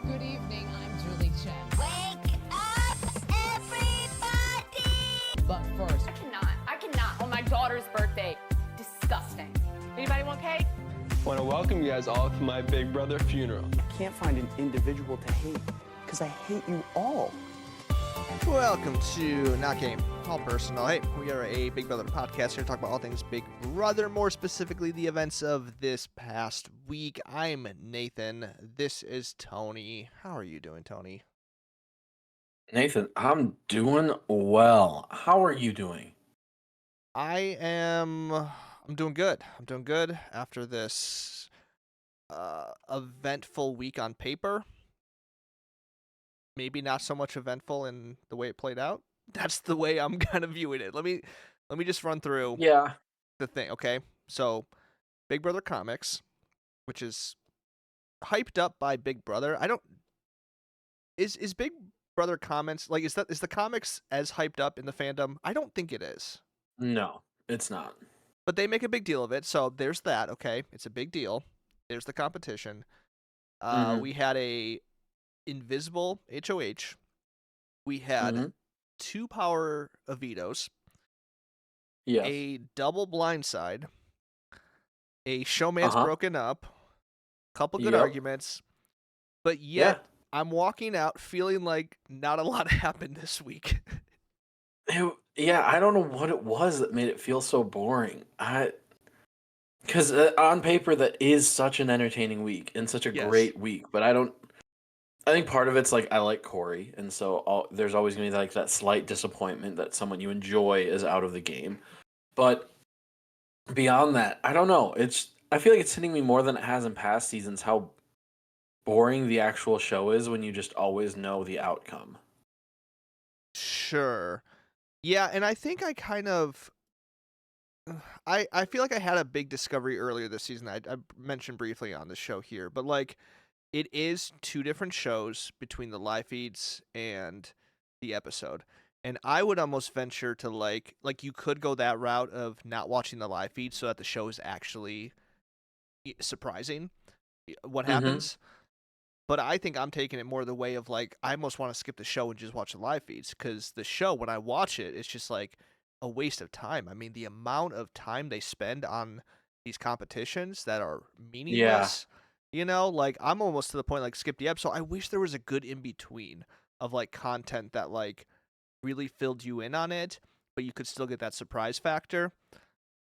Good evening, I'm Julie Chen. Wake up, everybody! But first, I cannot. On my daughter's birthday. Disgusting. Anybody want cake? I want to welcome you guys all to my big brother funeral. Can't find an individual to hate, because I hate you all. Welcome to Not Game, All Personal. Hey, we are a Big Brother podcast here to talk about all things Big Brother, more specifically the events of this past week. I'm Nathan. This is Tony. How are you doing, Tony? Nathan, I'm doing well. How are you doing? I'm doing good. I'm doing good after this eventful week on paper. Maybe not so much eventful in the way it played out. That's the way I'm kind of viewing it. Let me just run through the thing, okay? So, Big Brother Comics, which is hyped up by Big Brother. Is Big Brother Comments, like, is the comics as hyped up in the fandom? I don't think it is. No, it's not. But they make a big deal of it, so there's that, okay? It's a big deal. There's the competition. We had a invisible HOH. We had 2 power of vetoes. Yes. A double blindside. A Showmance broken up. Couple good arguments. But yet, I'm walking out feeling like not a lot happened this week. I don't know what it was that made it feel so boring. Because on paper, that is such an entertaining week and such a great week. But I think part of it's like I like Corey, and so there's always going to be like that slight disappointment that someone you enjoy is out of the game. But beyond that, I don't know. I feel like it's hitting me more than it has in past seasons how boring the actual show is when you just always know the outcome. Sure. Yeah, and I think I kind of I feel like I had a big discovery earlier this season. I mentioned briefly on the show here, but like it is 2 different shows between the live feeds and the episode. And I would almost venture to like you could go that route of not watching the live feed so that the show is actually surprising what happens. But I think I'm taking it more the way of like I almost want to skip the show and just watch the live feeds, because the show, when I watch it, it's just like a waste of time. I mean, the amount of time they spend on these competitions that are meaningless. You know, like I'm almost to the point like skip the episode. I wish there was a good in between of like content that like really filled you in on it, but you could still get that surprise factor.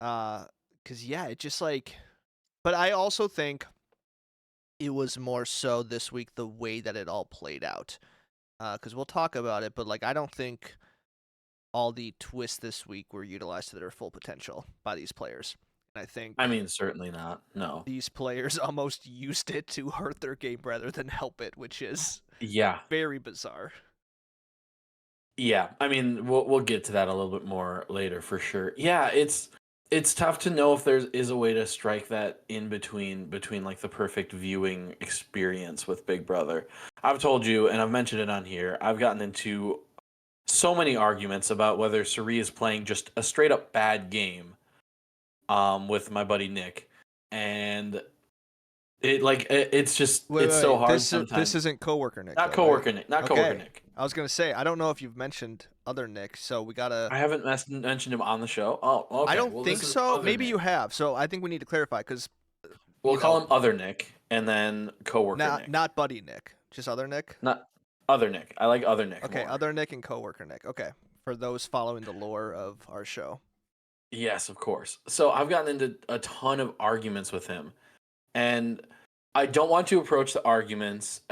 Cause it just like, but I also think it was more so this week the way that it all played out. Cause we'll talk about it, but like I don't think all the twists this week were utilized to their full potential by these players. I mean, certainly not. No. These players almost used it to hurt their game rather than help it, which is very bizarre. Yeah, I mean, we'll get to that a little bit more later for sure. Yeah, it's tough to know if there is a way to strike that in between like the perfect viewing experience with Big Brother. I've told you, and I've mentioned it on here, I've gotten into so many arguments about whether Suri is playing just a straight up bad game with my buddy Nick, and it's so hard sometimes. This isn't coworker Nick. Not coworker Nick. Not coworker Nick. I was gonna say I don't know if you've mentioned other Nick, so we gotta. I haven't mentioned him on the show. Oh, okay. I don't think so. Maybe you have. So I think we need to clarify because we'll call him other Nick and then coworker Nick. Not buddy Nick, just other Nick. Not other Nick. I like other Nick. Okay, more. Other Nick and coworker Nick. Okay, for those following the lore of our show. Yes, of course. So I've gotten into a ton of arguments with him, and I don't want to approach the arguments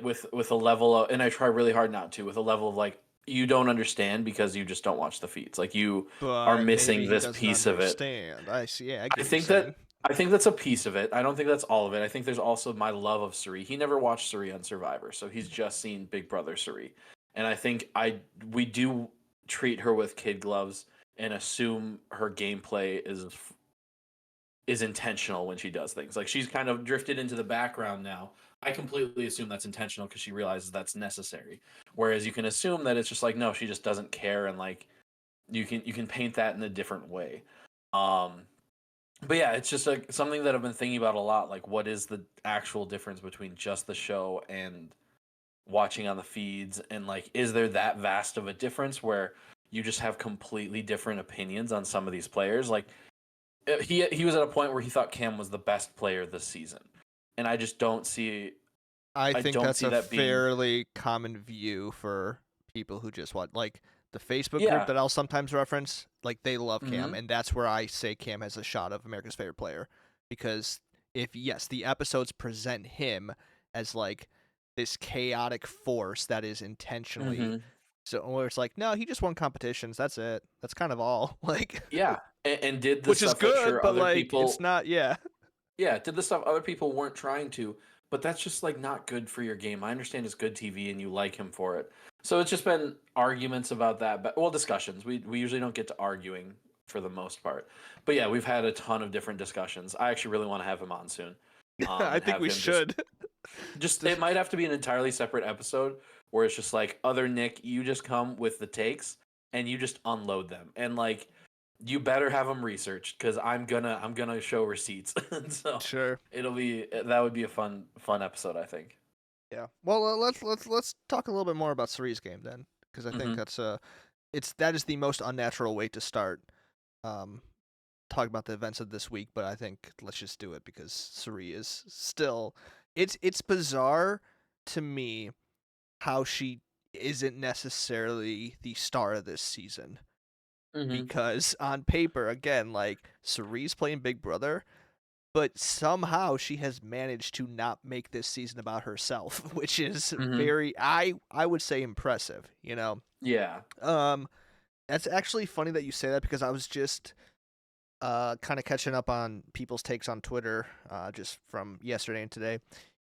with a level of, and I try really hard not to, with a level of like, you don't understand because you just don't watch the feeds. Like you are missing this piece of it. I see. Yeah, I think that's a piece of it. I don't think that's all of it. I think there's also my love of Suri. He never watched Suri on Survivor, so he's just seen Big Brother Suri. And I think we do treat her with kid gloves and assume her gameplay is intentional when she does things. Like she's kind of drifted into the background now. I completely assume that's intentional because she realizes that's necessary. Whereas you can assume that it's just like, no, she just doesn't care, and like you can paint that in a different way. But yeah, it's just like something that I've been thinking about a lot. Like, what is the actual difference between just the show and watching on the feeds, and like, is there that vast of a difference where you just have completely different opinions on some of these players? Like, he was at a point where he thought Cam was the best player this season, and I just don't see. I I think don't that's see a that being. fairly common view for people who just want, like, the Facebook group Yeah. that I'll sometimes reference. Like, they love Cam, Mhm. and that's where I say Cam has a shot of America's favorite player, because if yes, the episodes present him as like this chaotic force that is intentionally Mhm. so where it's like, no, he just won competitions. That's it. That's kind of all. Like, Yeah, and did the which is stuff that good, sure but other like, it's people. not. Yeah, Yeah, did the stuff other people weren't trying to, but that's just like not good for your game. I understand it's good TV and you like him for it. So it's just been arguments about that, but well, discussions. We usually don't get to arguing for the most part. But yeah, we've had a ton of different discussions. I actually really want to have him on soon. I And think have we him just should. just it might have to be an entirely separate episode where it's just like, other Nick, you just come with the takes and you just unload them. And like, you better have them researched, because I'm gonna show receipts. And so Sure. that would be a fun episode, I think. Yeah. Well, let's talk a little bit more about Cerise's game then, because I think Hmm. that is the most unnatural way to start. Um, talk about the events of this week, but I think let's just do it because Cerise is still. It's bizarre to me how she isn't necessarily the star of this season, Hmm. because on paper, again, like, Cerise playing Big Brother, but somehow she has managed to not make this season about herself, which is Hmm. very, I would say, impressive. Yeah. Um, that's actually funny that you say that, because I was just kind of catching up on people's takes on Twitter, just from yesterday and today.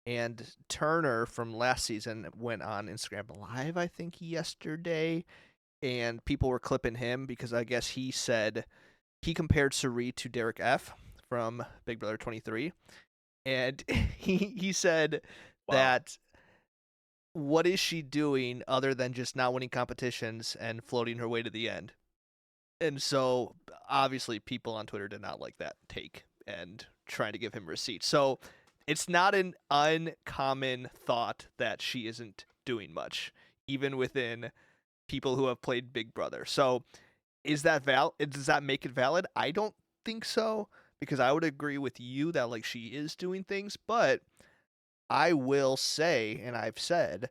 And Turner from last season went on Instagram Live, I think, yesterday, and people were clipping him because I guess he said he compared Suri to Derek F from Big Brother 23, and he said Wow. that what is she doing other than just not winning competitions and floating her way to the end? And so obviously people on Twitter did not like that take and trying to give him receipts. So it's not an uncommon thought that she isn't doing much, even within people who have played Big Brother. So is that does that make it valid? I don't think so, because I would agree with you that, like, she is doing things, but I will say, and I've said,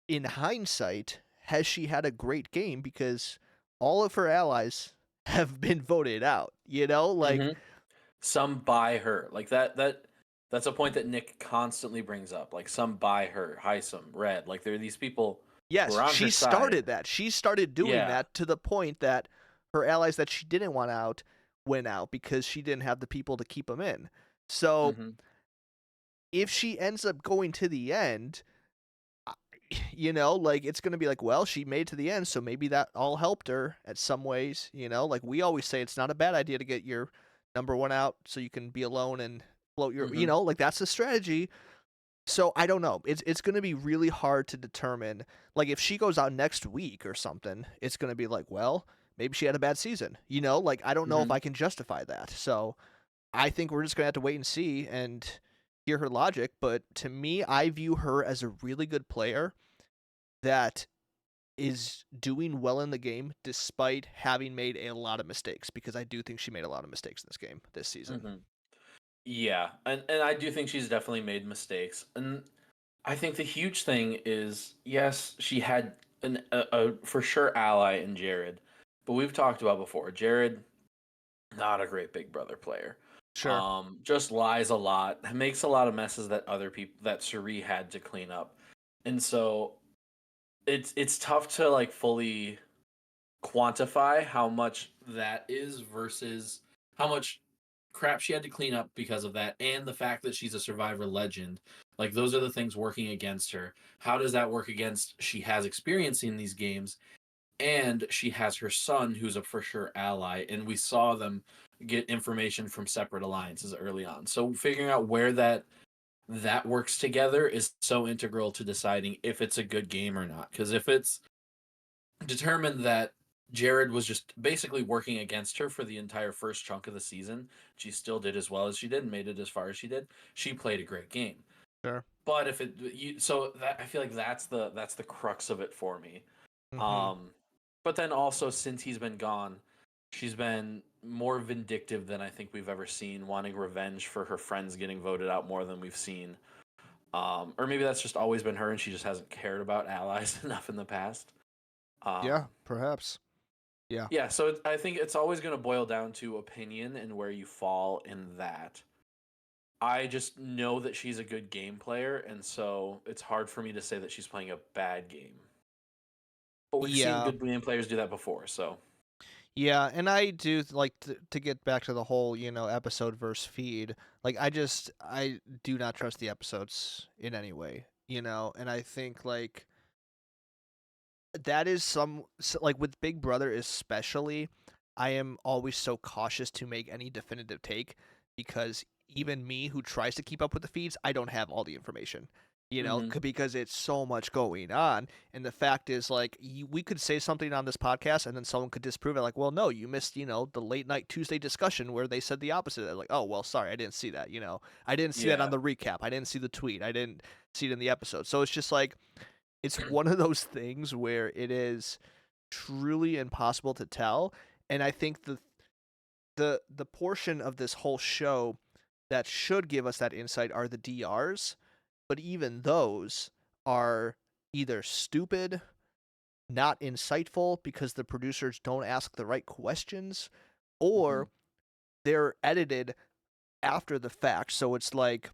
in hindsight, has she had a great game, because all of her allies have been voted out, like, Hmm. Some buy her, like that's a point that Nick constantly brings up. Like, some buy her, Heisem, Red. Like, there are these people who yes, are on her she side. started that. She started doing Yeah. that to the point that her allies that she didn't want out went out because she didn't have the people to keep them in. So Hmm. if she ends up going to the end, like, it's going to be like, well, she made it to the end, so maybe that all helped her at some ways, like we always say, it's not a bad idea to get your number one out so you can be alone and float your, Hmm. like, that's a strategy. So I don't know. It's going to be really hard to determine. Like, if she goes out next week or something, it's going to be like, well, maybe she had a bad season. Like, I don't know if Hmm. I can justify that. So I think we're just going to have to wait and see and hear her logic. But to me, I view her as a really good player that is doing well in the game despite having made a lot of mistakes, because I do think she made a lot of mistakes in this game this season. Hmm. Yeah, and I do think she's definitely made mistakes, and I think the huge thing is, yes, she had a for sure ally in Jared, but we've talked about before, Jared, not a great Big Brother player. Sure. Just lies a lot, makes a lot of messes that other people that Suri had to clean up, and so it's tough to like fully quantify how much that is versus how much crap she had to clean up because of that, and the fact that she's a survivor legend. Like, those are the things working against her. How does that work against she has experience in these games, and she has her son who's a for sure ally, and we saw them get information from separate alliances early on. So figuring out where that works together is so integral to deciding if it's a good game or not. Because if it's determined that Jared was just basically working against her for the entire first chunk of the season, she still did as well as she did and made it as far as she did, she played a great game. Sure. But if so that I feel like that's the crux of it for me. Mhm. But then also since he's been gone, she's been more vindictive than I think we've ever seen, wanting revenge for her friends getting voted out more than we've seen. Or maybe that's just always been her and she just hasn't cared about allies enough in the past. Yeah, Um, perhaps. Yeah. yeah, so I think it's always going to boil down to opinion and where you fall in that. I just know that she's a good game player, and so it's hard for me to say that she's playing a bad game. But we've seen Yeah. good game players do that before, so. Yeah, and I do like to get back to the whole, episode versus feed. Like I do not trust the episodes in any way, and I think like that is like with Big Brother especially, I am always so cautious to make any definitive take because even me who tries to keep up with the feeds, I don't have all the information. Mhm. Because it's so much going on, and the fact is, like, we could say something on this podcast, and then someone could disprove it. Like, well, no, you missed, the late night Tuesday discussion where they said the opposite. Like, oh, well, sorry, I didn't see that. I didn't see that on Yeah. the recap. I didn't see the tweet. I didn't see it in the episode. So it's just like it's one of those things where it is truly impossible to tell, and I think the portion of this whole show that should give us that insight are the DRs, but even those are either stupid, not insightful because the producers don't ask the right questions, Mhm. or they're edited after the fact. So it's like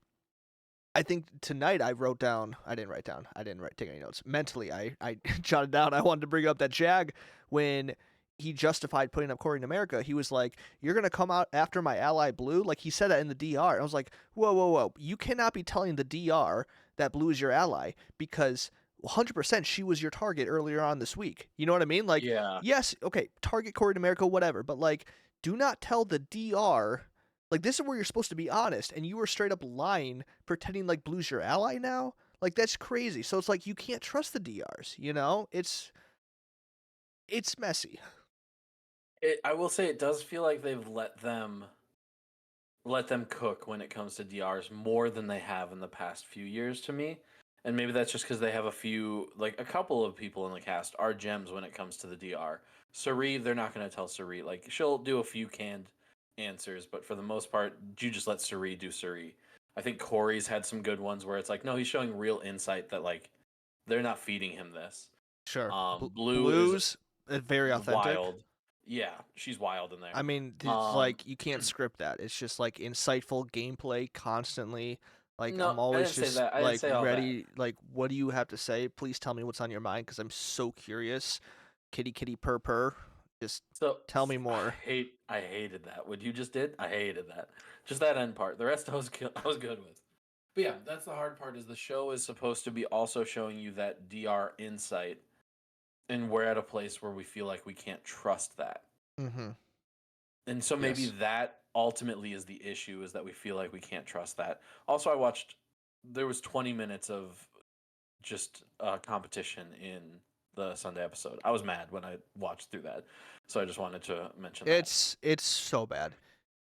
I think tonight I wrote down. I didn't write down. I didn't take any notes. Mentally, I jotted down. I wanted to bring up that Jag when he justified putting up Corey in America. He was like, "You're gonna come out after my ally Blue." Like he said that in the DR. I was like, "Whoa, whoa, whoa! You cannot be telling the DR that Blue is your ally because 100% she was your target earlier on this week. You know what I mean? Like, Yeah. yes, okay, target Corey in America, whatever, but like, do not tell the DR." Like this is where you're supposed to be honest, and you were straight up lying, pretending like Blue's your ally now. Like that's crazy. So it's like you can't trust the DRs. It's messy. I will say it does feel like they've let them cook when it comes to DRs more than they have in the past few years to me. And maybe that's just because they have a couple of people in the cast are gems when it comes to the DR. Sari, they're not going to tell Sari. Like, she'll do a few canned answers, but for the most part, you just let Sari do Sari. I think Corey's had some good ones where it's like, no, he's showing real insight that, like, they're not feeding him this. Sure. Blue is Blues, very authentic. wild. Yeah, she's wild in there. I mean, it's Um, like you can't script that. It's just like insightful gameplay constantly. Like no, I'm I always didn't say just that. I didn't like say all that. ready. Like, what do you have to say? Please tell me what's on your mind because I'm so curious. Kitty, kitty, purr, purr. Just So tell me more. I hated that. What you just did, I hated that. Just that end part. The rest I was good with. But yeah, that's the hard part. Is the show is supposed to be also showing you that DR insight, and we're at a place where we feel like we can't trust that. Mm-hmm. And so maybe Yes. that ultimately is the issue, is that we feel like we can't trust that. Also, I watched. There was 20 minutes of just competition in the Sunday episode. I was mad when I watched through that, so I just wanted to mention that. It's so bad.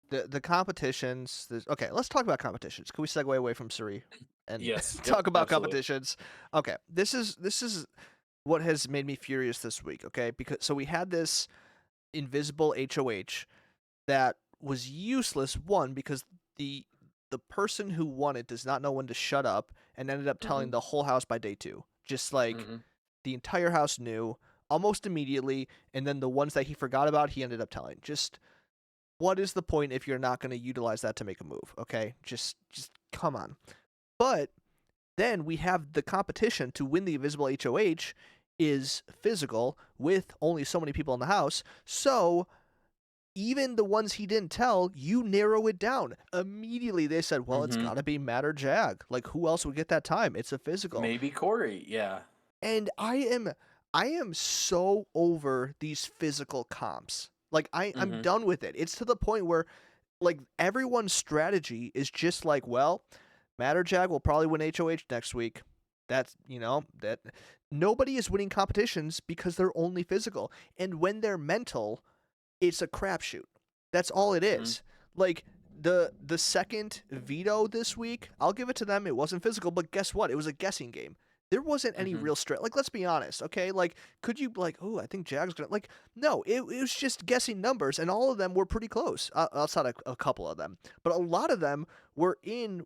The competitions. Okay, let's talk about competitions. Can we segue away from Suri and Yes, yep, talk about absolutely. competitions? Okay, this is what has made me furious this week. Okay, because so we had this invisible HOH that was useless. One because the person who won it does not know when to shut up and ended up telling Mhm. the whole house by day 2. Just like Mhm. the entire house knew almost immediately, and then the ones that he forgot about, he ended up telling. Just what is the point if you're not going to utilize that to make a move? Okay, just come on. But then we have the competition to win the invisible HOH is physical with only so many people in the house. So even the ones he didn't tell, you narrow it down. Immediately they said, well, it's Mhm. got to be Matt or Jag. Like, who else would get that time? It's a physical. Maybe Corey. Yeah. And I am so over these physical comps. Like, I'm Mhm. done with it. It's to the point where, like, everyone's strategy is just like, well, Matt or Jag will probably win HOH next week. That's, that nobody is winning competitions because they're only physical. And when they're mental, it's a crapshoot. That's all it Mhm. is. Like the second veto this week, I'll give it to them. It wasn't physical, but guess what? It was a guessing game. There wasn't any Mhm. real stress. Like, let's be honest, okay? Like, could you like, oh, I think Jag's gonna like? No, it was just guessing numbers, and all of them were pretty close, outside a couple of them. But a lot of them were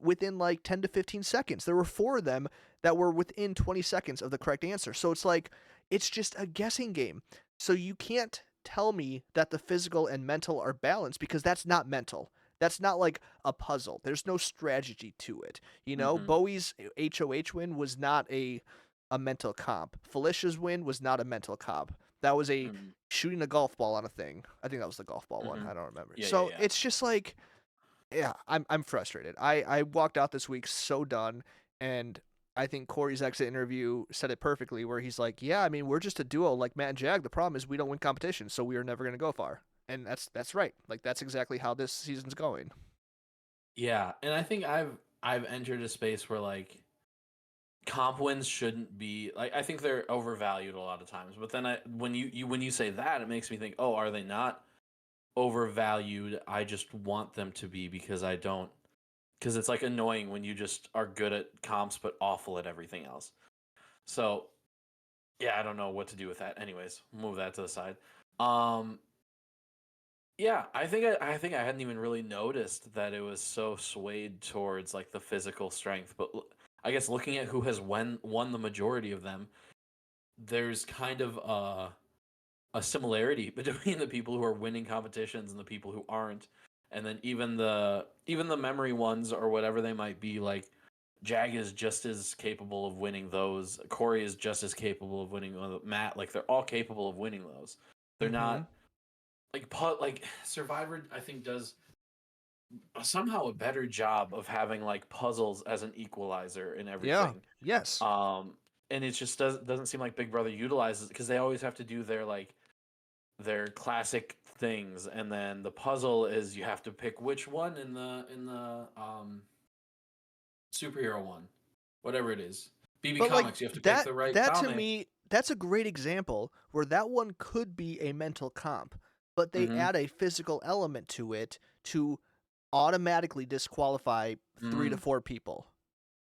within like 10 to 15 seconds. There were 4 of them that were within 20 seconds of the correct answer. So it's like, it's just a guessing game. So you can't tell me that the physical and mental are balanced, because that's not mental. That's not like a puzzle. There's no strategy to it. You know, Mhm. Bowie's HOH win was not a mental comp. Felicia's win was not a mental comp. That was a Mhm. shooting a golf ball on a thing. I think that was the golf ball one. Mhm. I don't remember. Yeah, So yeah. it's just like, yeah, I'm frustrated. I walked out this week so done, and I think Corey's exit interview said it perfectly, where he's like, "Yeah, I mean, we're just a duo like Matt and Jag. The problem is we don't win competition, so we are never going to go far." And that's right. Like, that's exactly how this season's going. Yeah, and I think I've entered a space where like comp wins shouldn't be like, I think they're overvalued a lot of times. But then when you say that, it makes me think, oh, are they not overvalued? I just want them to be, because I don't, because it's like annoying when you just are good at comps but awful at everything else. So yeah, I don't know what to do with that. Anyways, move that to the side. Um, yeah, I think I hadn't even really noticed that it was so swayed towards like the physical strength. But I guess looking at who has won the majority of them, there's kind of a similarity between the people who are winning competitions and the people who aren't. And then even the memory ones, or whatever they might be, like Jag is just as capable of winning those. Corey is just as capable of winning Matt. Like, they're all capable of winning those. They're Mhm. not like Survivor, I think, does somehow a better job of having like puzzles as an equalizer in Yeah. everything. Yes. Um, and it just doesn't seem like Big Brother utilizes, because they always have to do their classic things, and then the puzzle is you have to pick which one in the superhero one, whatever it is. BB But like Comics, you have to pick that the right that to comic. me, that's a great example where that one could be a mental comp, but they Mm-hmm. add a physical element to it to automatically disqualify 3 to Mm, 4 people.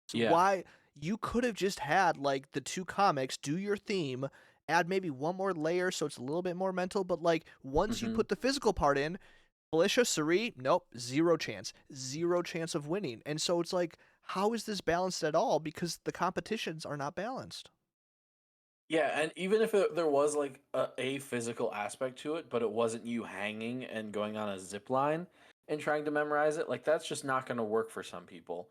So yeah. why you could have just had like the 2 comics do your theme, add maybe one more layer so it's a little bit more mental, but like once you Mm-hmm. put the physical part in, Felicia, Suri, nope, zero chance. Zero chance of winning. And so it's like, how is this balanced at all? Because the competitions are not balanced. Yeah, and even if there was like a physical aspect to it, but it wasn't you hanging and going on a zip line and trying to memorize it, like that's just not going to work for some people.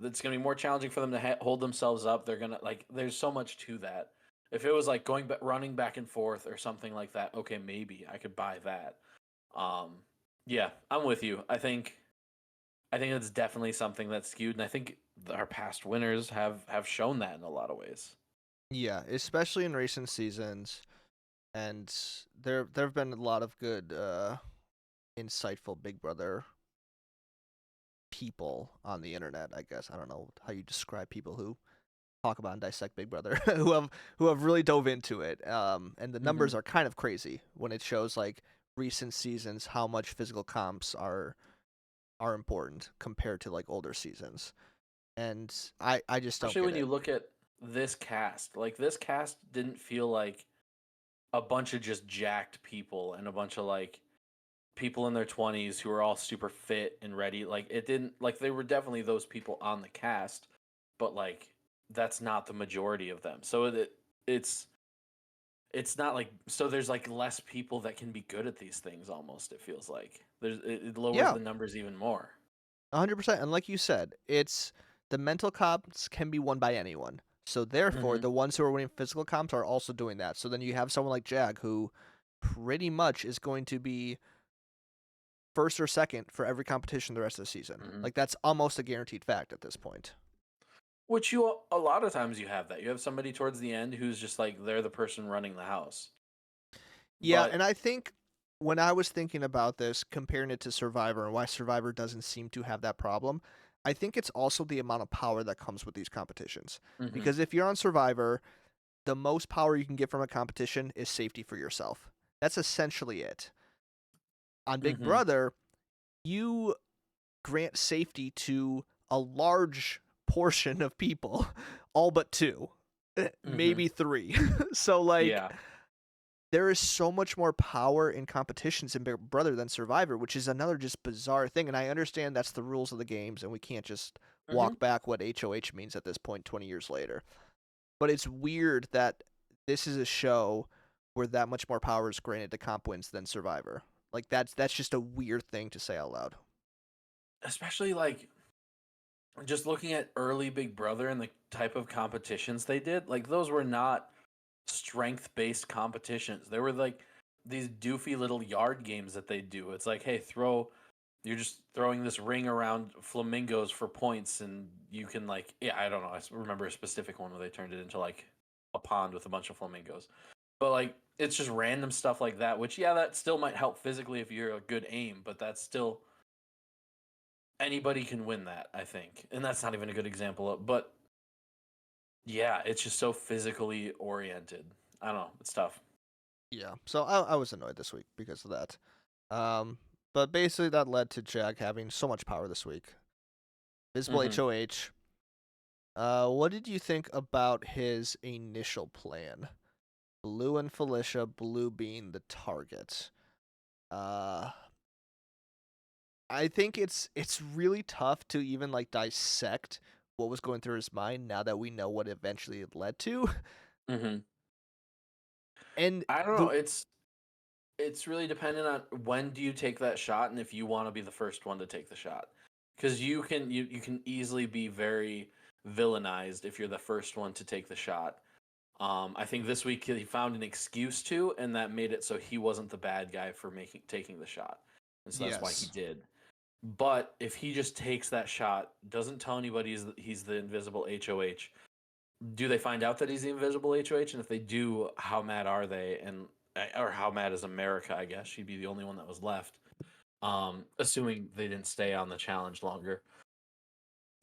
It's going to be more challenging for them to hold themselves up. They're going to like, there's so much to that. If it was like running back and forth or something like that, okay, maybe I could buy that. Um, yeah, I'm with you. I think it's definitely something that's skewed, and I think our past winners have shown that in a lot of ways. Yeah, especially in recent seasons. And there have been a lot of good insightful Big Brother people on the internet, I guess. I don't know how you describe people who talk about and dissect Big Brother who have really dove into it. And the Mm-hmm. numbers are kind of crazy when it shows like recent seasons how much physical comps are important compared to like older seasons. And I just don't Especially get when you it. look at this cast. Like, this cast didn't feel like a bunch of just jacked people and a bunch of like people in their 20s who are all super fit and ready. Like, it didn't, like, there were definitely those people on the cast, but like that's not the majority of them. So it's it's not like, so there's like less people that can be good at these things. Almost, it feels like it lowers Yeah, the numbers even more. 100%. And like you said, it's the mental comps can be won by anyone. So therefore, Mm-hmm. the ones who are winning physical comps are also doing that. So then you have someone like Jag who pretty much is going to be first or second for every competition the rest of the season. Mm-hmm. Like, that's almost a guaranteed fact at this point. Which, you a lot of times you have that. You have somebody towards the end who's just like they're the person running the house. Yeah, But and I think when I was thinking about this, comparing it to Survivor and why Survivor doesn't seem to have that problem, I think it's also the amount of power that comes with these competitions. mhm, Because if you're on Survivor, the most power you can get from a competition is safety for yourself. That's essentially it. On Big mhm, Brother, you grant safety to a large portion of people, all but 2, maybe 3. So like Yeah. there is so much more power in competitions in Big Brother than Survivor, which is another just bizarre thing. And I understand that's the rules of the games, and we can't just walk back what HOH means at this point 20 years later. But it's weird that this is a show where that much more power is granted to comp wins than Survivor. Like that's just a weird thing to say out loud. Especially like just looking at early Big Brother and the type of competitions they did, like those were not strength-based competitions. They were like these doofy little yard games that they do. It's like, hey, you're just throwing this ring around flamingos for points, and you can like, yeah, I don't know. I remember a specific one where they turned it into like a pond with a bunch of flamingos. But like, it's just random stuff like that, which yeah, that still might help physically if you're a good aim, but that's still anybody can win that, I think. And that's not even a good example of, but yeah, it's just so physically oriented. I don't know, it's tough. Yeah, so I was annoyed this week because of that. But basically that led to Jag having so much power this week. Visible HOH. What did you think about his initial plan? Blue and Felicia, Blue being the target. I think it's really tough to even like dissect what was going through his mind now that we know what eventually it led to. Mm-hmm. And I don't know. It's really dependent on when do you take that shot and if you want to be the first one to take the shot, because you can easily be very villainized if you're the first one to take the shot. I think this week he found an excuse to, and that made it so he wasn't the bad guy for taking the shot, and so that's why he Yes. did. But if he just takes that shot, doesn't tell anybody he's the invisible HOH, do they find out that he's the invisible HOH? And if they do, how mad are they? Or how mad is America? I guess she'd be the only one that was left, assuming they didn't stay on the challenge longer.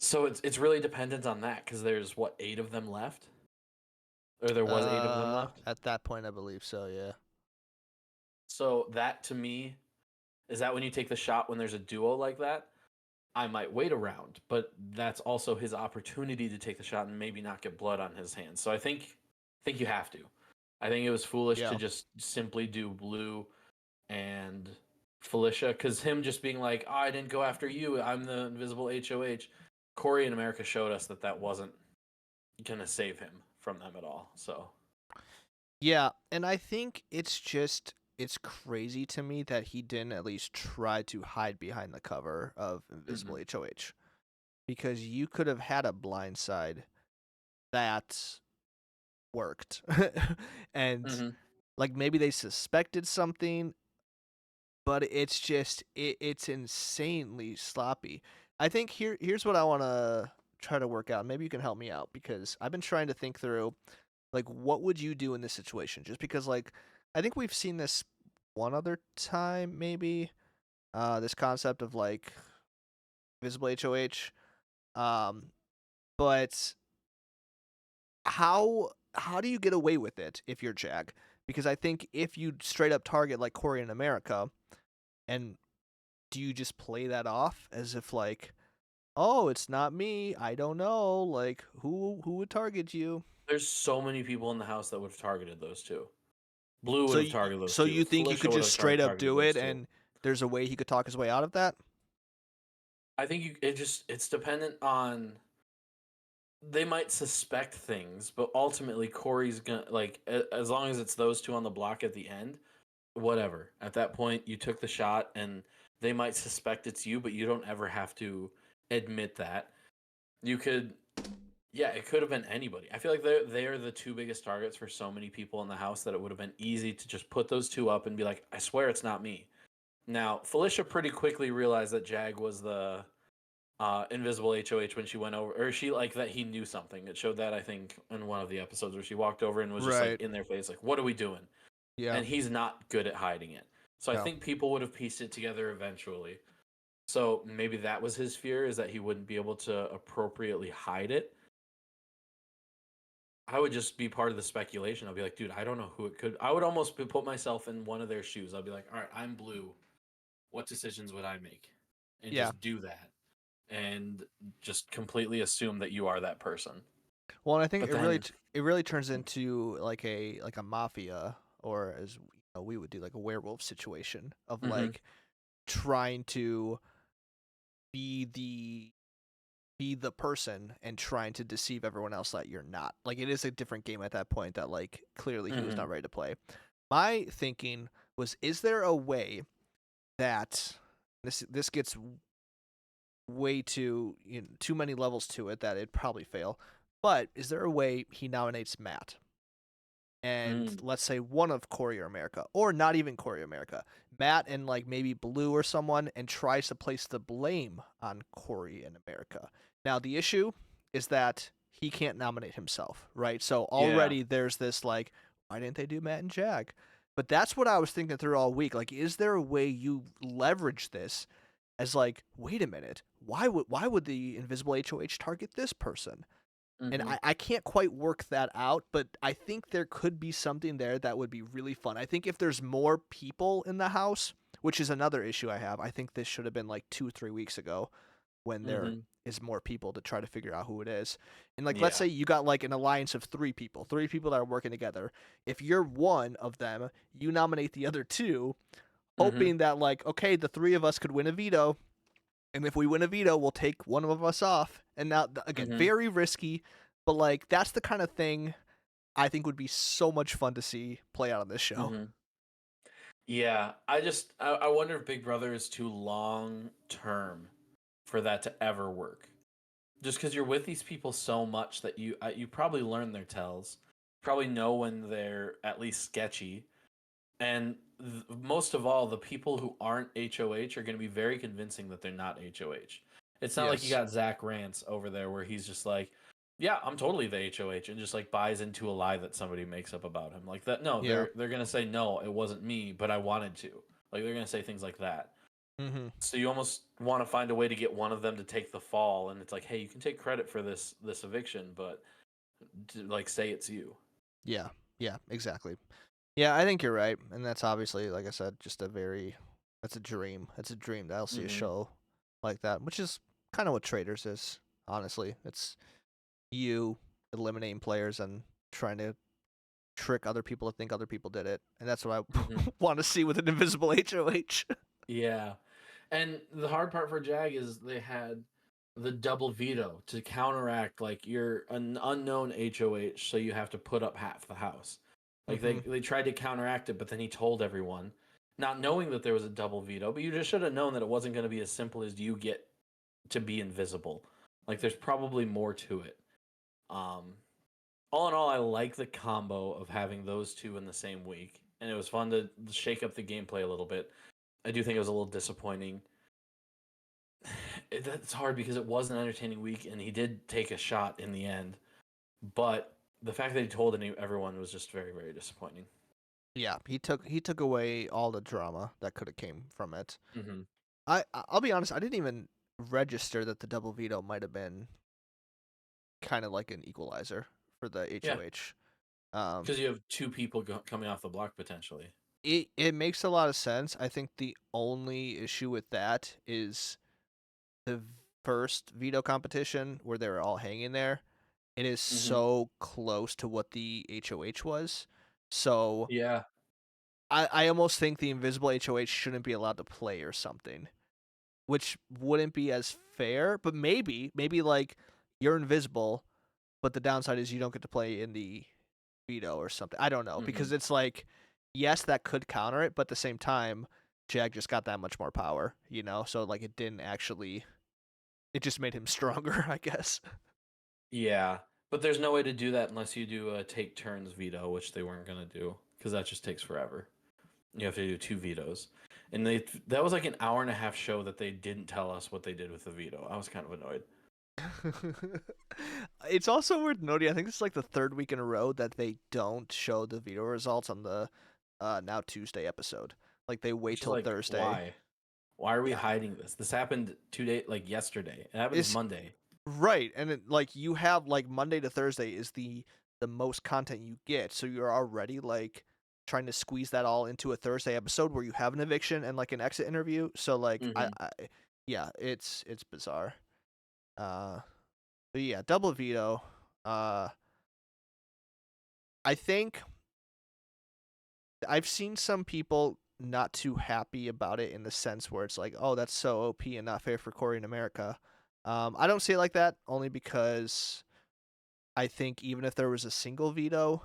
So it's really dependent on that, because there's 8 of them left, or there was 8 of them left. At that point, I believe so. Yeah. So that to me is that when you take the shot when there's a duo like that, I might wait around, but that's also his opportunity to take the shot and maybe not get blood on his hands. So I think you have to. I think it was foolish to just simply do Blue and Felicia, because him just being like, oh, I didn't go after you, I'm the invisible HOH. Corey and America showed us that wasn't gonna save him from them at all. So yeah, and I think it's crazy to me that he didn't at least try to hide behind the cover of invisible HOH, because you could have had a blindside that worked and like maybe they suspected something, but it's insanely sloppy. I think here's what I want to try to work out. Maybe you can help me out, because I've been trying to think through like what would you do in this situation, just because like I think we've seen this one other time maybe, this concept of like visible HOH, but how do you get away with it if you're Jag? Because I think if you straight up target like Corey in America, and do you just play that off as if like, oh, it's not me, I don't know, like who would target you? there's so many people in the house that would have targeted those two. Blue would So have targeted those so two. you think you Felicia could would just have straight up targeted do those it, two. and there's a way he could talk his way out of that? I think it's dependent on, they might suspect things, but ultimately Corey's gonna, like, as long as it's those two on the block at the end, whatever. At that point, you took the shot, and they might suspect it's you, but you don't ever have to admit that. You could, yeah, it could have been anybody. I feel like they're the two biggest targets for so many people in the house that it would have been easy to just put those two up and be like, I swear it's not me. Now, Felicia pretty quickly realized that Jag was the invisible HOH when she went over, or she like that he knew something. It showed that, I think, in one of the episodes where she walked over and was just like in their face, like, what are we doing? Yeah. And he's not good at hiding it. So I think people would have pieced it together eventually. So maybe that was his fear, is that he wouldn't be able to appropriately hide it. I would just be part of the speculation. I'll be like, dude, I don't know who it could. I would almost put myself in one of their shoes. I'll be like, all right, I'm Blue. What decisions would I make? And just do that. and just completely assume that you are that person. Well, and I think But it really then, it really turns into like a mafia, or as we would do, like a werewolf situation of Mhm, like trying to be the be the person and trying to deceive everyone else that you're not. Like it is a different game at that point that like clearly he was mhm, not ready to play. My thinking was, is there a way that this gets way too many levels to it that it'd probably fail. But is there a way he nominates Matt and mm, let's say one of Corey or America, or not even Corey or America, Matt and like maybe Blue or someone, and tries to place the blame on Corey and America? Now the issue is that he can't nominate himself, right? So yeah, already there's this like, why didn't they do Matt and Jag? But that's what I was thinking through all week. Like, is there a way you leverage this as like, wait a minute, why would the invisible HOH target this person? And mhm, I can't quite work that out, but I think there could be something there that would be really fun. I think if there's more people in the house, which is another issue I have, I think this should have been like 2 or 3 weeks ago when there mhm, is more people to try to figure out who it is. And like, let's yeah, say you got like an alliance of three people that are working together. If you're one of them, you nominate the other two, mhm, hoping that like, okay, the three of us could win a veto, and if we win a veto, we'll take one of us off. And now, again, mhm, very risky, but like that's the kind of thing I think would be so much fun to see play out on this show. mhm. Yeah, I wonder if Big Brother is too long term for that to ever work. Just because you're with these people so much that you probably learn their tells, probably know when they're at least sketchy, and most of all, the people who aren't HOH are going to be very convincing that they're not HOH. It's not like you Yes. got Zach Rance over there where he's just like, "Yeah, I'm totally the HOH," and just like buys into a lie that somebody makes up about him. Like that, no, Yeah. they're going to say no, it wasn't me, but I wanted to. Like they're going to say things like that. Mm-hmm. So you almost want to find a way to get one of them to take the fall, and it's like, hey, you can take credit for this eviction, but like say it's you. Yeah. Yeah. Exactly. Yeah, I think you're right, and that's obviously, like I said, just that's a dream. It's a dream that I'll see a Hmm. show like that, which is kind of what Traders is. Honestly, it's you eliminating players and trying to trick other people to think other people did it, and that's what I Hmm. want to see with an invisible HOH. Yeah, and the hard part for Jag is they had the double veto to counteract like you're an unknown HOH, so you have to put up half the house. Like Mm-hmm. they tried to counteract it, but then he told everyone, not knowing that there was a double veto. But you just should have known that it wasn't going to be as simple as you get to be invisible. Like there's probably more to it. Um, all in all, I like the combo of having those two in the same week, and it was fun to shake up the gameplay a little bit. I do think it was a little disappointing. That's hard because it was an entertaining week, and he did take a shot in the end. But the fact that he told everyone was just very, very disappointing. Yeah, he took away all the drama that could have came from it. Mm-hmm. I'll be honest, I didn't even register that the double veto might have been kind of like an equalizer for the Yeah, HOH. Um, because you have two people coming off the block potentially. it makes a lot of sense. I think the only issue with that is the first veto competition where they were all hanging there. It is Mm-hmm. so close to what the HOH was. So Yeah. I almost think the invisible HOH shouldn't be allowed to play or something, which wouldn't be as fair. But maybe like you're invisible, but the downside is you don't get to play in the veto or something. I don't know, Mm-hmm. because it's like, yes, that could counter it, but at the same time, Jag just got that much more power, So like it didn't actually. It just made him stronger, I guess. Yeah, but there's no way to do that unless you do a take turns veto, which they weren't gonna do because that just takes forever. You have to do two vetoes, and that was like an hour and a half show that they didn't tell us what they did with the veto. I was kind of annoyed. It's also worth noting, I think it's like the third week in a row that they don't show the veto results on the now Tuesday episode. Like they wait Which is till like, Thursday. why? Why are we Yeah. hiding this? This happened 2 days, like yesterday. It happens It's Monday. right, and like you have like Monday to Thursday is the most content you get, so you're already like trying to squeeze that all into a Thursday episode where you have an eviction and like an exit interview. So like Hmm. yeah, it's bizarre. But yeah, double veto. I think I've seen some people not too happy about it in the sense where it's like, oh, that's so OP and not fair for Corey in America. I don't see it like that only because I think even if there was a single veto,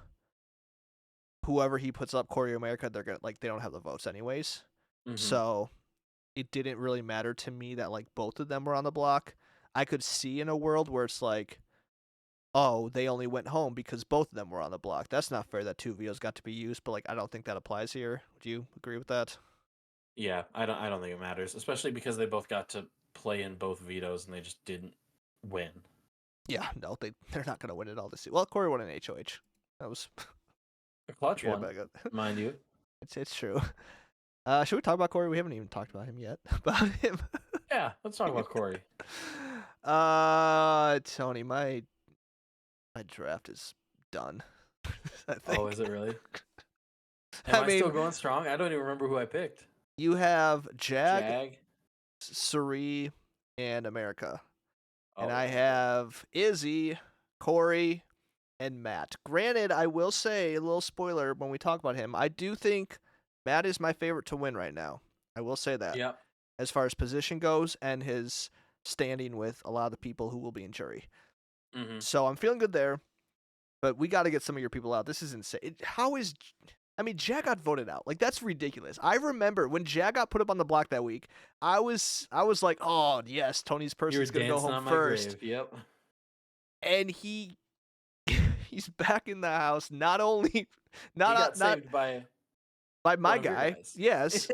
whoever he puts up Corey America, they're gonna they don't have the votes anyways. So it didn't really matter to me that like both of them were on the block. I could see in a world where it's like, oh, they only went home because both of them were on the block. That's not fair that two vetoes got to be used, but like I don't think that applies here. Do you agree with that? Yeah, I don't think it matters, especially because they both got to play in both vetoes and they just didn't win. Yeah, no, they're not gonna win it all this season. Well, Corey won an HOH. That was A clutch yeah, one, but mind you. it's true. Should we talk about Corey? We haven't even talked about him yet. About him. Yeah, let's talk about Corey. Tony, my draft is done. I think. Oh, is it really? Am I still going strong? I don't even remember who I picked. You have Jag, Jag. Suri, and America. And Oh, I yeah. have Izzy, Corey, and Matt. Granted, I will say a little spoiler when we talk about him. I do think Matt is my favorite to win right now. I will say that. Yep. As far as position goes and his standing with a lot of the people who will be in jury. Mm-hmm. So I'm feeling good there. But we got to get some of your people out. This is insane. Jag got voted out. Like, that's ridiculous. I remember when Jag got put up on the block that week, I was like, oh, yes, Tony's person's going to go home first. Yep. And he's back in the house. Not only He got saved by my one of your guy, guys. yes,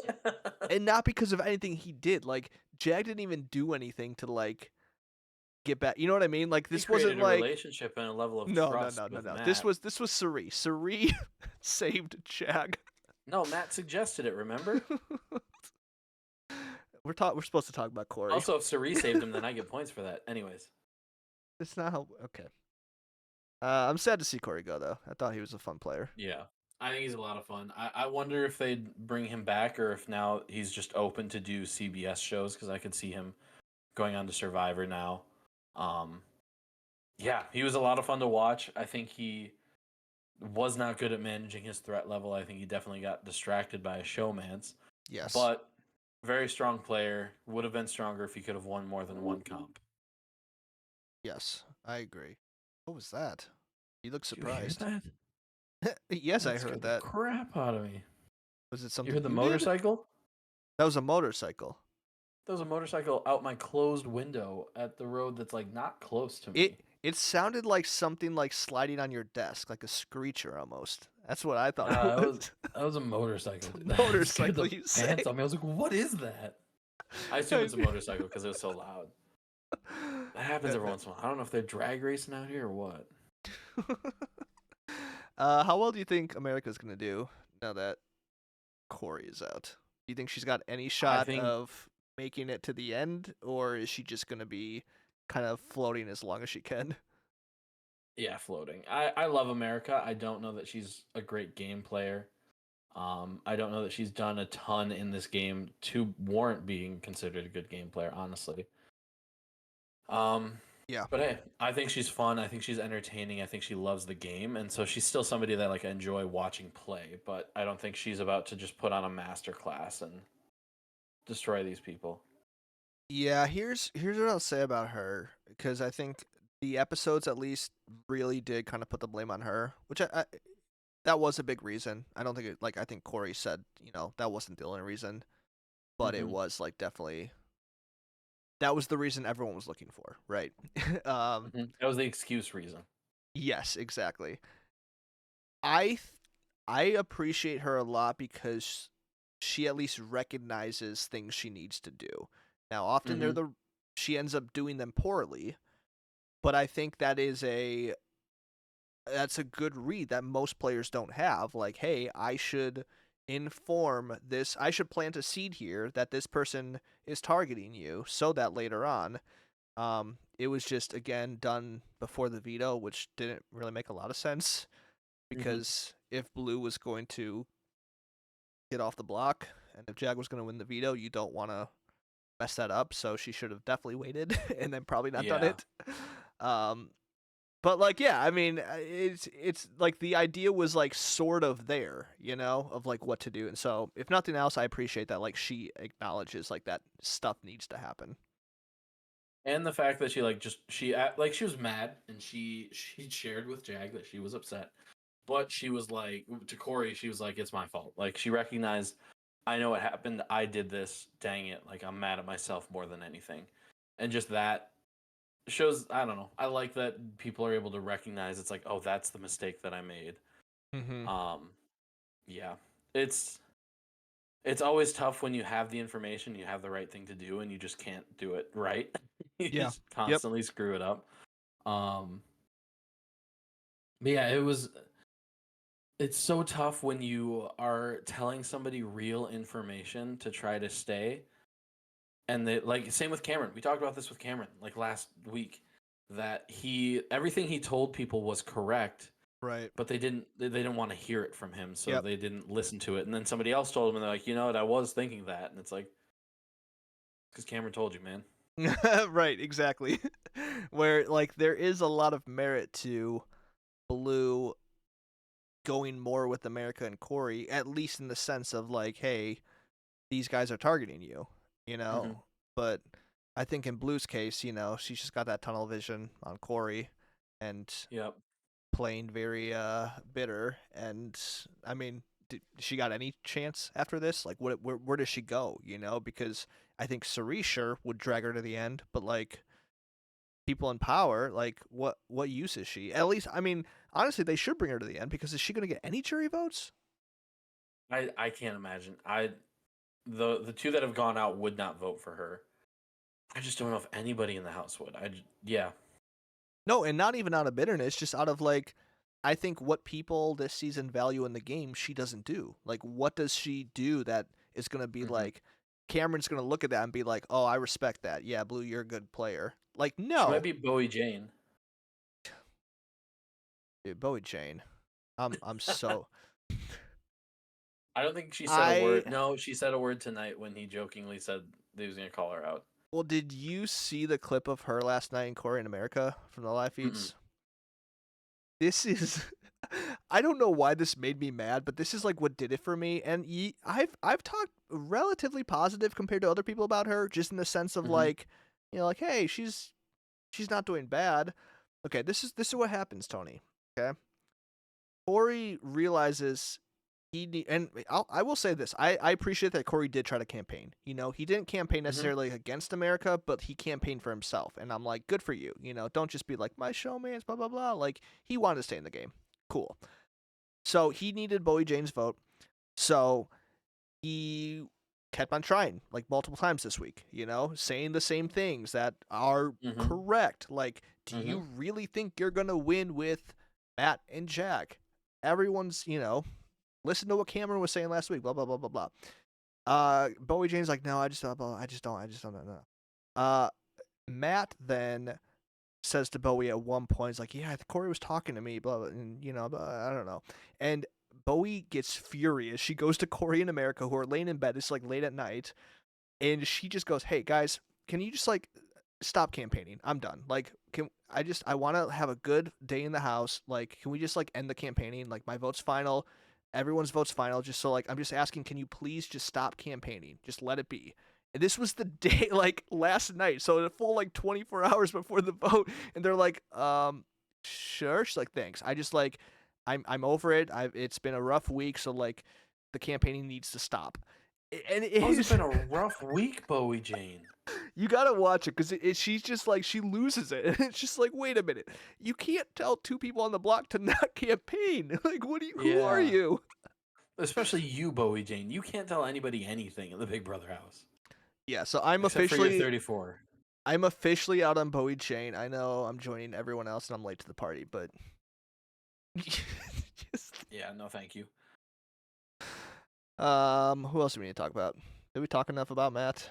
and not because of anything he did. Like, Jag didn't even do anything to like get back. You know what I mean? Like, this He wasn't created a like relationship and a level of no. trust. with This Matt. was Suri. Suri saved Jag. No, Matt suggested it. Remember? We're supposed to talk about Corey. Also, if Suri saved him, then I get points for that. Anyways. It's not how. Okay. I'm sad to see Corey go though. I thought he was a fun player. Yeah. I think he's a lot of fun. I wonder if they'd bring him back or if now he's just open to do CBS shows because I could see him going on to Survivor now. Yeah, he was a lot of fun to watch. I think he was not good at managing his threat level. I think he definitely got distracted by a Showmance. Yes. But very strong player. Would have been stronger if he could have won more than one comp. Yes, I agree. What was that? You look Did you hear surprised. that? Yes, I That heard scared the that. crap out of me. Was it You something? heard the did? motorcycle? That was a motorcycle. There was a motorcycle out my closed window at the road that's like not close to me. It sounded like something like sliding on your desk, like a screecher almost. That's what I thought. That was a motorcycle. It's a That scared motorcycle, the you pants say? on me. I was like, "What is that?" I assume it's a motorcycle because it was so loud. That happens every once in a while. I don't know if they're drag racing out here or what. How well do you think America's gonna do now that Corey is out? Do you think she's got any shot think- of making it to the end, or is she just gonna be kind of floating as long as she can? Yeah, floating. I love America. I don't know that she's a great game player. I don't know that she's done a ton in this game to warrant being considered a good game player, honestly. Yeah. But hey, I think she's fun. I think she's entertaining. I think she loves the game, and so she's still somebody that like I enjoy watching play. But I don't think she's about to just put on a master class and destroy these people. Yeah, here's what I'll say about her, because I think the episodes at least really did kind of put the blame on her, which I that was a big reason. I don't think it, like I think Corey said, that wasn't the only reason, but it Mhm. was like definitely that was the reason everyone was looking for, right? That was the excuse reason. Yes, exactly. I appreciate her a lot because she at least recognizes things she needs to do. Now, often she ends up doing them poorly, but I think that's a good read that most players don't have. Like, hey, I should inform this. I should plant a seed here that this person is targeting you, so that later on, it was just again done before the veto, which didn't really make a lot of sense because if Blue was going to get off the block and if Jag was going to win the veto, you don't want to messed that up, so she should have definitely waited and then probably not done Yeah. it. Um, but like, yeah, I mean, it's like the idea was like sort of there, of like what to do. And so, if nothing else, I appreciate that like she acknowledges like that stuff needs to happen. And the fact that she she was mad and she shared with Jag that she was upset, but she was like to Corey, she was like, "It's my fault." Like she recognized, I know what happened. I did this. Dang it! Like I'm mad at myself more than anything, and just that shows. I don't know. I like that people are able to recognize. It's like, oh, that's the mistake that I made. Mm-hmm. Yeah, it's always tough when you have the information, you have the right thing to do, and you just can't do it right. You Yeah. just constantly screw it up. But yeah, it's so tough when you are telling somebody real information to try to stay. And they like same with Cameron. We talked about this with Cameron like last week that everything he told people was correct, Right. but they didn't want to hear it from him, so Yep. they didn't listen to it. And then somebody else told him, and they're like, you know what, I was thinking that, and it's like, because Cameron told you, man. Right, exactly. Where like there is a lot of merit to Blue going more with America and Corey, at least in the sense of like, hey, these guys are targeting you, Mhm. But I think in Blue's case, she's just got that tunnel vision on Corey and Yep. playing very bitter. And I mean, did she got any chance after this? Like, where does she go? Because I think Sarisha would drag her to the end, but like people in power, like what use is she? At least, I mean, honestly, they should bring her to the end because is she going to get any jury votes? I can't imagine. The two that have gone out would not vote for her. I just don't know if anybody in the house would. Yeah. No, and not even out of bitterness, just out of like, I think what people this season value in the game, she doesn't do. Like, what does she do that is going to be Mhm. like, Cameron's going to look at that and be like, oh, I respect that. Yeah, Blue, you're a good player. Like, She no. might be Bowie Jane. Dude, Bowie Jane. I'm so. I don't think she said a word. No, she said a word tonight when he jokingly said that he was going to call her out. Well, did you see the clip of her last night in Corey in America from the live feeds? This is I don't know why this made me mad, but this is like what did it for me. And I've talked relatively positive compared to other people about her, just in the sense of Mhm. like, like, hey, she's not doing bad. Okay, this is what happens, Tony. Okay, Corey realizes and I will say this. I appreciate that Corey did try to campaign. He didn't campaign necessarily against America, but he campaigned for himself. And I'm like, good for you. Don't just be like, my showmance, blah, blah, blah. Like, he wanted to stay in the game. Cool. So he needed Bowie Jane's vote. So he kept on trying, like, multiple times this week, saying the same things that are correct. Like, do you really think you're going to win with Matt and Jack? Everyone's, listen to what Cameron was saying last week. Blah blah blah blah blah. Bowie Jane's like, no, I just don't know. Matt then says to Bowie at one point, he's like, yeah, Corey was talking to me, blah, blah, and I don't know. And Bowie gets furious. She goes to Corey in America, who are laying in bed. It's like late at night, and she just goes, hey guys, can you just like stop campaigning? I'm done. Like, I want to have a good day in the house. Like, can we just like end the campaigning? Like, my vote's final. Everyone's vote's final. Just so like, I'm just asking, can you please just stop campaigning? Just let it be. And this was the day, like last night. So a full like 24 hours before the vote. And they're like, sure. She's like, thanks. I just like, I'm over it. It's been a rough week. So like the campaigning needs to stop. And It's been a rough week, Bowie Jane. You gotta watch it because she's just like she loses it, and it's just like, wait a minute, you can't tell two people on the block to not campaign. Like, what are you? Who are you? Especially you, Bowie Jane. You can't tell anybody anything in the Big Brother house. Yeah, so I'm Except for your officially 34. I'm officially out on Bowie Jane. I know I'm joining everyone else, and I'm late to the party, but Yeah, no, thank you. Who else do we need to talk about? Did we talk enough about Matt?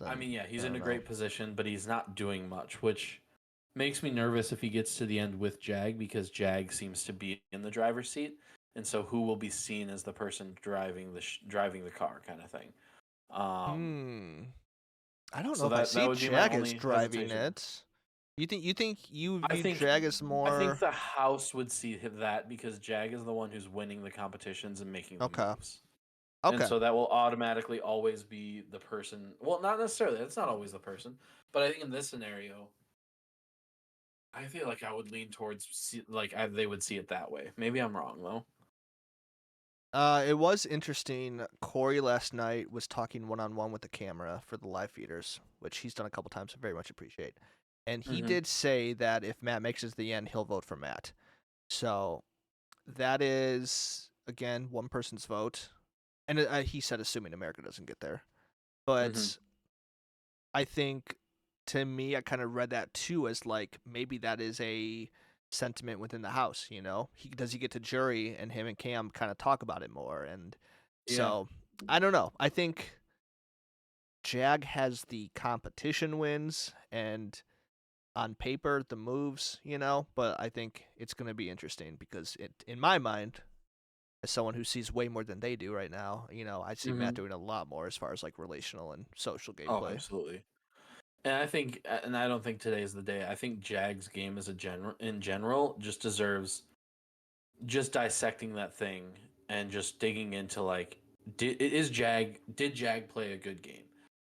I mean, yeah, he's in a great position, but he's not doing much, which makes me nervous if he gets to the end with Jag, because Jag seems to be in the driver's seat, and so who will be seen as the person driving the car, kind of thing. I don't know So if I that see would be my Jag as only driving hesitation. it. You I view think Jag as I more think the house would see that because Jag is the one who's winning the competitions and making the okay. moves. And Okay. so that will automatically always be the person. Well, not necessarily. That's not always the person. But I think in this scenario, I feel like I would lean towards they would see it that way. Maybe I'm wrong though. It was interesting. Corey last night was talking one-on-one with the camera for the live feeders, which he's done a couple times. I very much appreciate. And he did say that if Matt makes it to the end, he'll vote for Matt. So that is again one person's vote, and he said assuming America doesn't get there. But I think to me, I kind of read that too as like maybe that is a sentiment within the house. You know, does he get to jury and him and Cam kind of talk about it more, and Yeah. so I don't know. I think Jag has the competition wins and on paper the moves, you know, but I think it's going to be interesting because in my mind, as someone who sees way more than they do right now, you know, I see Matt doing a lot more as far as like relational and social Oh, gameplay. absolutely. And I don't think today is the day. I think Jag's game as in general just deserves just dissecting that thing and just digging into like did Jag play a good game?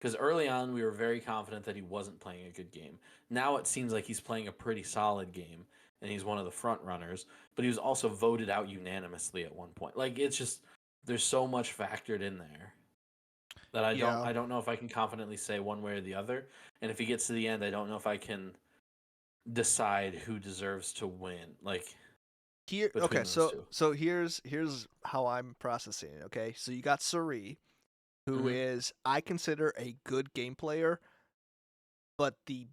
Because early on we were very confident that he wasn't playing a good game. Now it seems like he's playing a pretty solid game and he's one of the front runners, but he was also voted out unanimously at one point. Like it's just there's so much factored in there that Yeah. I don't know if I can confidently say one way or the other. And if he gets to the end, I don't know if I can decide who deserves to win. Like Here, between okay, those two. so here's how I'm processing it. Okay, so you got Suri, who is I consider a good game player, but the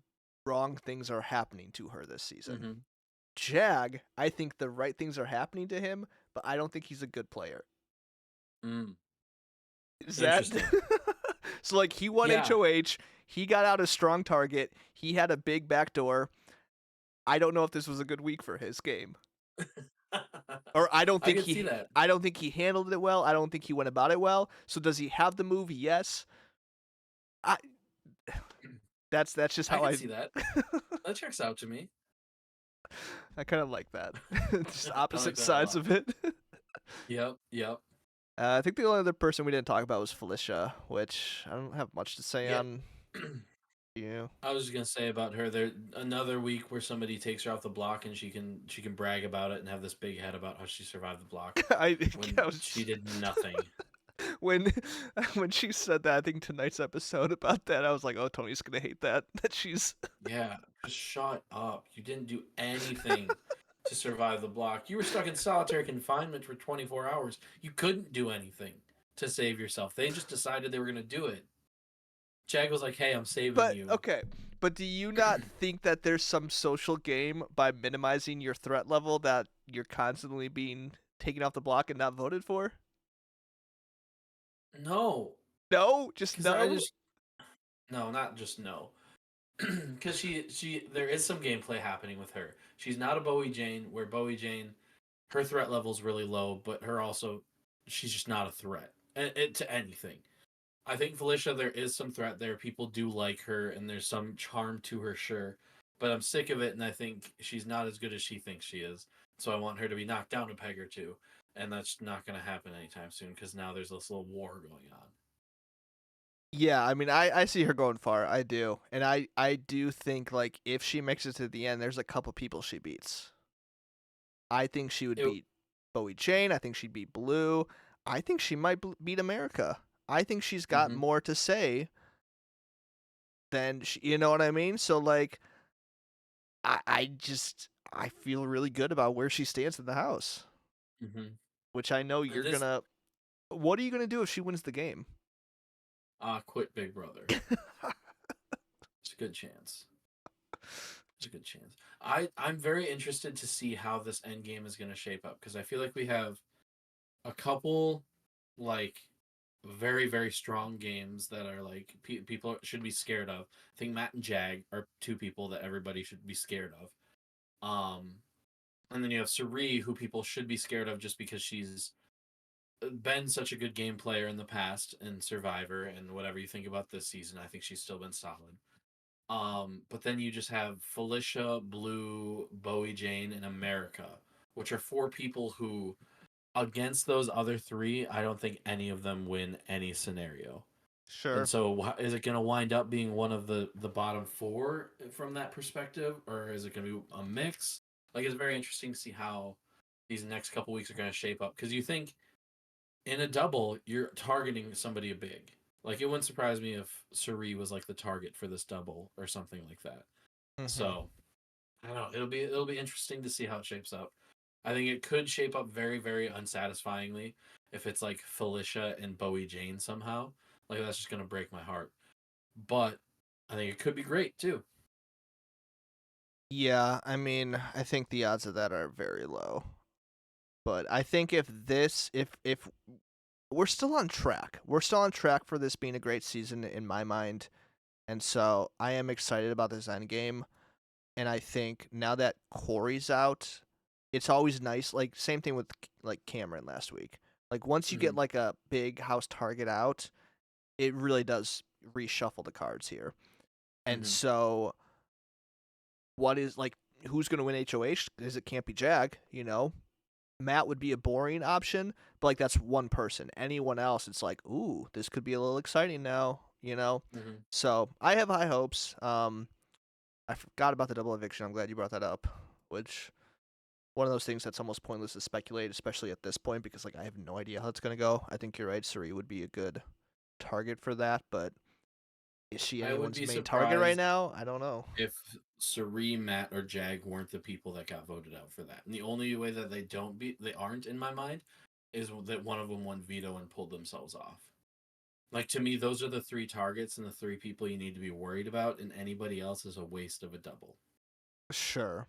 wrong things are happening to her this season. Jag, I think the right things are happening to him, but I don't think he's a good player. Is that Interesting. so? Like he won Yeah. HOH, he got out a strong target, he had a big backdoor. I don't know if this was a good week for his game. Or I don't I think can see that. I don't think he handled it well. I don't think he went about it well. So does he have the move? Yes. I that's just I how can see that. That checks out to me. I kind of like that. Just I opposite like that a sides lot. of it. Yep. I think the only other person we didn't talk about was Felicia, which I don't have much to say Yeah. on. You. I was just gonna say about her. There another week where somebody takes her off the block and she can brag about it and have this big head about how she survived the block when she did nothing. when she said that, I think tonight's episode about that, I was like, oh, Tony's gonna hate that she's. Yeah, just shut up. You didn't do anything to survive the block. You were stuck in solitary confinement for 24 hours. You couldn't do anything to save yourself. They just decided they were going to do it. Jag was like, hey, I'm saving you. Okay, but do you not think that there's some social game by minimizing your threat level that you're constantly being taken off the block and not voted for? No. No? Just no? No, not just no. Because there is some gameplay happening with her. She's not a Bowie Jane, where Bowie Jane, her threat level's really low, but she's just not a threat to anything. I think Felicia, there is some threat there. People do like her, and there's some charm to her, sure. But I'm sick of it, and I think she's not as good as she thinks she is. So I want her to be knocked down a peg or two, and that's not going to happen anytime soon because now there's this little war going on. Yeah, I mean, I see her going far. I do. And I do think, like, if she makes it to the end, there's a couple people she beats. I think she would beat Bowie Jane. I think she'd beat Blue. I think she might beat America. I think she's got more to say than you know what I mean? So, like, I feel really good about where she stands in the house. Which I know you're going to... What are you going to do if she wins the game? Quit Big Brother. It's a good chance. It's a good chance. I'm very interested to see how this end game is going to shape up because I feel like we have a couple like very very strong games that are like people should be scared of. I think Matt and Jag are two people that everybody should be scared of. And then you have Suri, who people should be scared of just because she's been such a good game player in the past in Survivor, and whatever you think about this season, I think she's still been solid. But then you just have Felicia, Blue, Bowie Jane, and America, which are 4 people who, against those other 3, I don't think any of them win any scenario. Sure. And so, is it going to wind up being one of the bottom 4 from that perspective, or is it going to be a mix? Like, it's very interesting to see how these next couple weeks are going to shape up, because you think in a double you're targeting somebody big. Like, it wouldn't surprise me if Suri was like the target for this double or something like that. Mhm. So I don't know. It'll be interesting to see how it shapes up. I think it could shape up very, very unsatisfyingly if it's like Felicia and Bowie Jane somehow. Like, that's just gonna break my heart. But I think it could be great too. Yeah, I mean, I think the odds of that are very low. But I think if we're still on track. We're still on track for this being a great season in my mind. And so I am excited about this end game. And I think now that Corey's out, it's always nice. Like, same thing with like Cameron last week. Like, once you get like a big house target out, it really does reshuffle the cards here. And so what is like who's going to win HOH? Because it can't be Jag, you know. Matt would be a boring option, but like that's one person. Anyone else, it's like, ooh, this could be a little exciting now, you know. So I have high hopes. I forgot about the double eviction. I'm glad you brought that up. Which one of those things that's almost pointless to speculate, especially at this point, because like I have no idea how it's gonna go. I think you're right. Suri would be a good target for that, but is she anyone's main target right now? I don't know. If Suri, Matt, or Jag weren't the people that got voted out for that, and the only way that they aren't in my mind, is that one of them won veto and pulled themselves off. Like, to me, those are the 3 targets and the 3 people you need to be worried about, and anybody else is a waste of a double. Sure.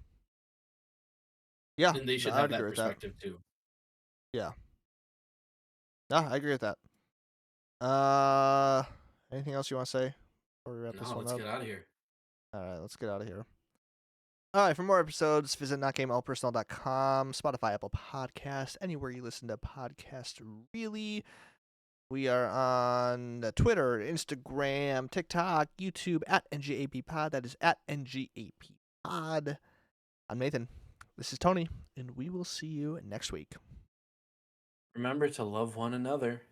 Yeah, And they should I have would that agree with that. perspective too. Yeah. No, I agree with that. Anything else you want to say before we wrap this No, one let's up? get out of here. All right, let's get out of here. All right, for more episodes, visit notgameallpersonal.com, Spotify, Apple Podcast, anywhere you listen to podcasts, really. We are on Twitter, Instagram, TikTok, YouTube, at NGAPpod. That is at NGAPpod. I'm Nathan. This is Tony, and we will see you next week. Remember to love one another.